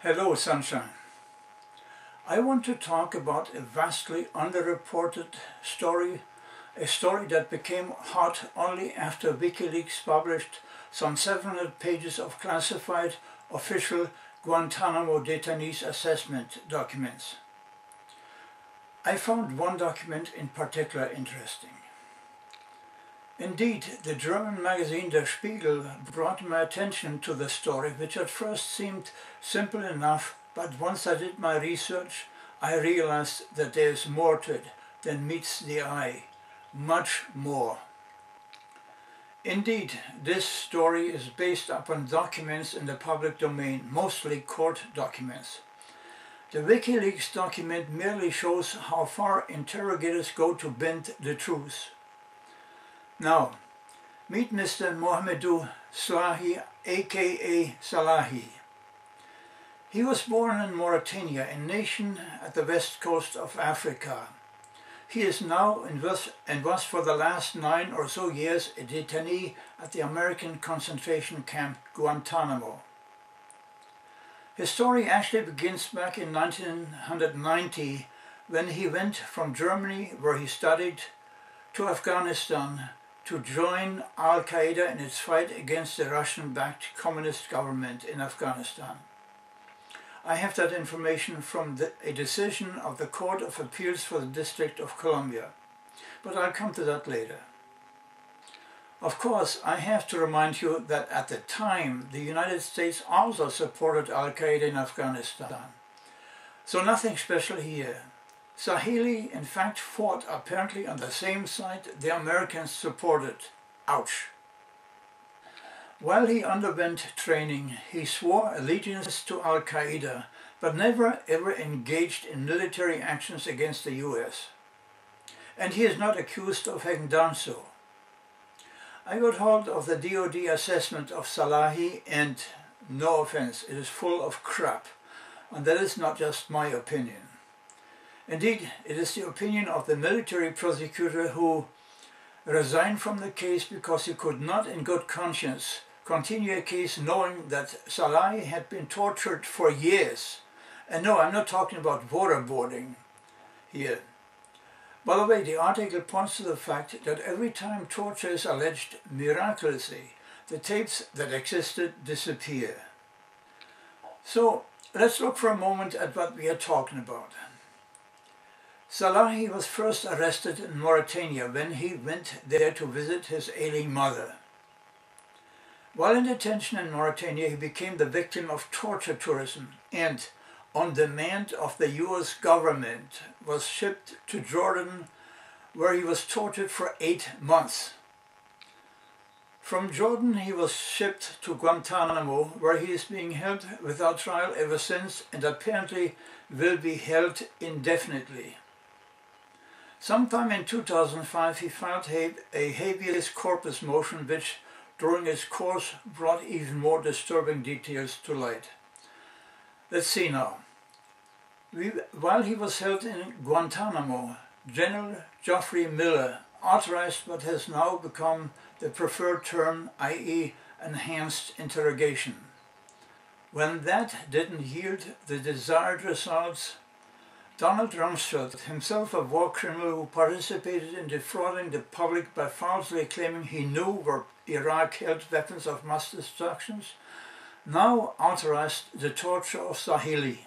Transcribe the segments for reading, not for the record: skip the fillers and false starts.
Hello, Sunshine. I want to talk about a vastly underreported story, a story that became hot only after Wikileaks published some 700 pages of classified official Guantanamo detainees assessment documents. I found one document in particular interesting. Indeed, the German magazine Der Spiegel brought my attention to the story, which at first seemed simple enough, but once I did my research, I realized that there is more to it than meets the eye. Much more. Indeed, this story is based upon documents in the public domain, mostly court documents. The Wikileaks document merely shows how far interrogators go to bend the truth. Now, meet Mr. Mohamedou Slahi, aka Salahi. He was born in Mauritania, a nation at the west coast of Africa. He is now and was for the last 9 or so years a detainee at the American concentration camp Guantanamo. His story actually begins back in 1990 when he went from Germany, where he studied, to Afghanistan to join Al-Qaeda in its fight against the Russian-backed communist government in Afghanistan. I have that information from a decision of the Court of Appeals for the District of Columbia, but I'll come to that later. Of course, I have to remind you that at the time, the United States also supported Al-Qaeda in Afghanistan, so nothing special here. Slahi, in fact, fought apparently on the same side the Americans supported. Ouch! While he underwent training, he swore allegiance to Al-Qaeda, but never ever engaged in military actions against the US. And he is not accused of having done so. I got hold of the DoD assessment of Salahi, and no offense, it is full of crap, and that is not just my opinion. Indeed, it is the opinion of the military prosecutor who resigned from the case because he could not in good conscience continue a case knowing that Salahi had been tortured for years. And no, I'm not talking about waterboarding here. By the way, the article points to the fact that every time torture is alleged miraculously, the tapes that existed disappear. So, let's look for a moment at what we are talking about. Salahi was first arrested in Mauritania when he went there to visit his ailing mother. While in detention in Mauritania, he became the victim of torture tourism and, on demand of the US government, was shipped to Jordan, where he was tortured for 8 months. From Jordan he was shipped to Guantanamo, where he is being held without trial ever since and apparently will be held indefinitely. Sometime in 2005 he filed a habeas corpus motion which, during its course, brought even more disturbing details to light. Let's see now. While he was held in Guantanamo, General Geoffrey Miller authorized what has now become the preferred term, i.e. enhanced interrogation. When that didn't yield the desired results, Donald Rumsfeld, himself a war criminal who participated in defrauding the public by falsely claiming he knew where Iraq held weapons of mass destruction, now authorized the torture of Slahi.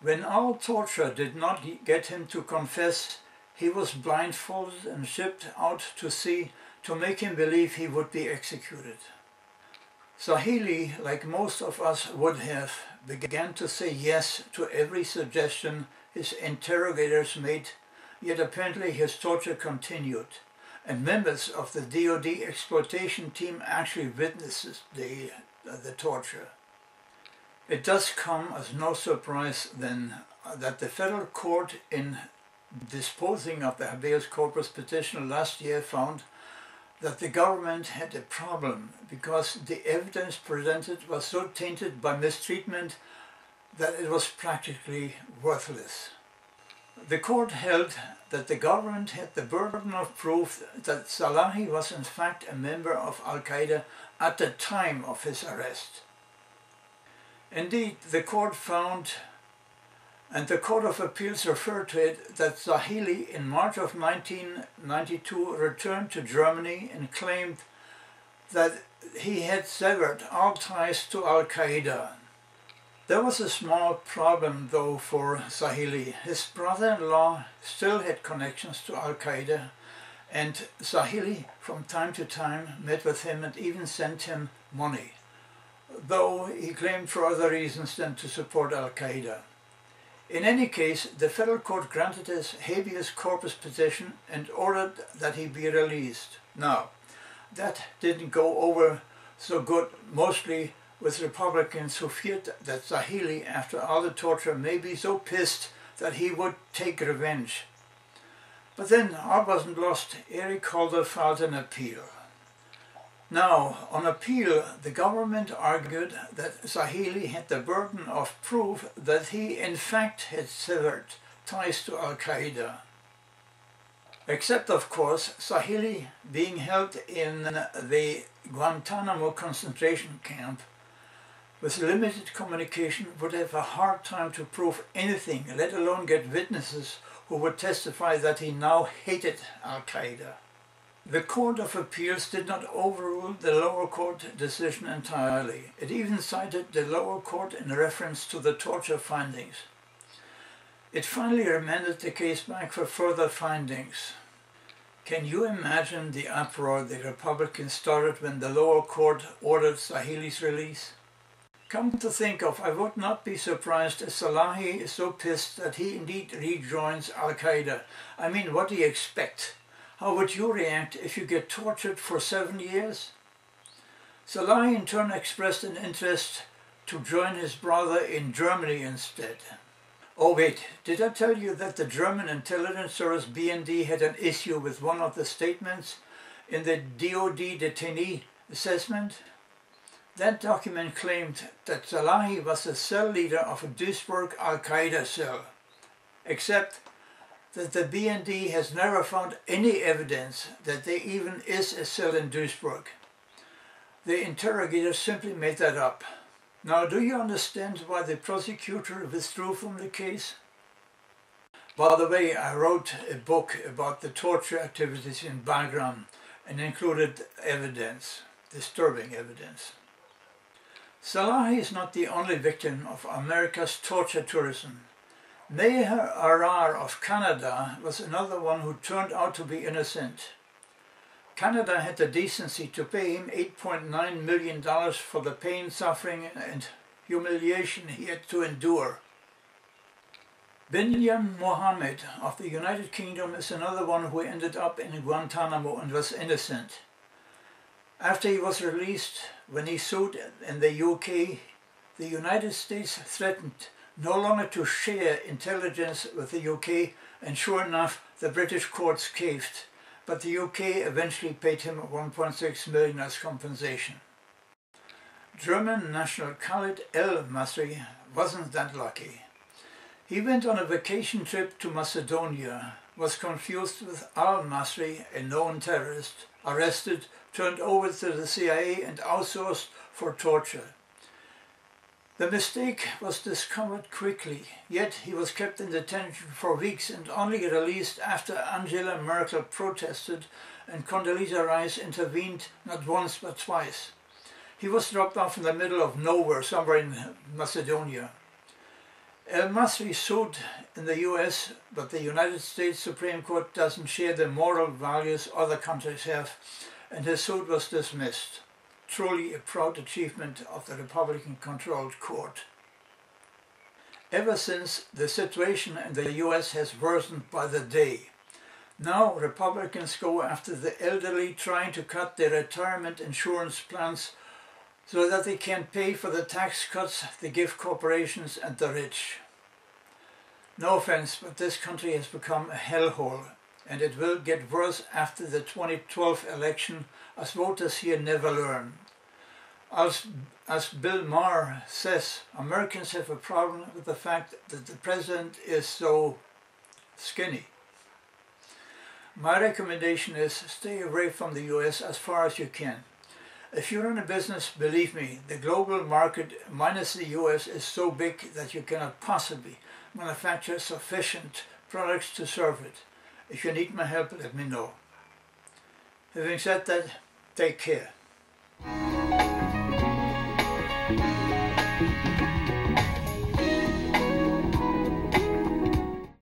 When all torture did not get him to confess, he was blindfolded and shipped out to sea to make him believe he would be executed. Slahi, like most of us would have, began to say yes to every suggestion his interrogators made, yet apparently his torture continued, and members of the DoD exploitation team actually witnessed the torture. It does come as no surprise then that the federal court, in disposing of the habeas corpus petition last year, found that the government had a problem because the evidence presented was so tainted by mistreatment that it was practically worthless. The court held that the government had the burden of proof that Salahi was in fact a member of Al-Qaeda at the time of his arrest. Indeed, the court found, and the Court of Appeals referred to it, that Slahi in March of 1992 returned to Germany and claimed that he had severed all ties to Al-Qaeda. There was a small problem though for Slahi. His brother-in-law still had connections to Al-Qaeda, and Slahi from time to time met with him and even sent him money, though he claimed for other reasons than to support Al-Qaeda. In any case, the federal court granted his habeas corpus petition and ordered that he be released. Now, that didn't go over so good, mostly with Republicans who feared that Slahi, after all the torture, may be so pissed that he would take revenge. But then all wasn't lost. Eric Holder filed an appeal. Now, on appeal, the government argued that Slahi had the burden of proof that he in fact had severed ties to Al-Qaeda. Except, of course, Slahi, being held in the Guantanamo concentration camp with limited communication, would have a hard time to prove anything, let alone get witnesses who would testify that he now hated Al-Qaeda. The Court of Appeals did not overrule the lower court decision entirely. It even cited the lower court in reference to the torture findings. It finally remanded the case back for further findings. Can you imagine the uproar the Republicans started when the lower court ordered Slahi's release? Come to think of, I would not be surprised if Salahi is so pissed that he indeed rejoins Al-Qaeda. I mean, what do you expect? How would you react if you get tortured for 7 years? Salahi in turn expressed an interest to join his brother in Germany instead. Oh wait, did I tell you that the German intelligence service BND had an issue with one of the statements in the DoD detainee assessment? That document claimed that Salahi was the cell leader of a Duisburg Al-Qaeda cell, except that the BND has never found any evidence that there even is a cell in Duisburg. The interrogators simply made that up. Now, do you understand why the prosecutor withdrew from the case? By the way, I wrote a book about the torture activities in Bagram and included evidence, disturbing evidence. Salahi is not the only victim of America's torture tourism. Meher Arar of Canada was another one who turned out to be innocent. Canada had the decency to pay him $8.9 million for the pain, suffering and humiliation he had to endure. Binyam Mohammed of the United Kingdom is another one who ended up in Guantanamo and was innocent. After he was released, when he sued in the UK, the United States threatened no longer to share intelligence with the UK, and sure enough, the British courts caved, but the UK eventually paid him $1.6 million as compensation. German national Khalid el-Masri wasn't that lucky. He went on a vacation trip to Macedonia, was confused with al-Masri, a known terrorist, arrested, turned over to the CIA and outsourced for torture. The mistake was discovered quickly, yet he was kept in detention for weeks and only released after Angela Merkel protested and Condoleezza Rice intervened not once but twice. He was dropped off in the middle of nowhere, somewhere in Macedonia. El-Masri sued in the US, but the United States Supreme Court doesn't share the moral values other countries have, and his suit was dismissed. Truly a proud achievement of the Republican-controlled court. Ever since, the situation in the US has worsened by the day. Now Republicans go after the elderly, trying to cut their retirement insurance plans so that they can pay for the tax cuts they give corporations and the rich. No offense, but this country has become a hellhole, and it will get worse after the 2012 election, as voters here never learn. As Bill Maher says, Americans have a problem with the fact that the president is so skinny. My recommendation is stay away from the US as far as you can. If you run a business, believe me, the global market minus the US is so big that you cannot possibly manufacture sufficient products to serve it. If you need my help, let me know. Having said that, take care.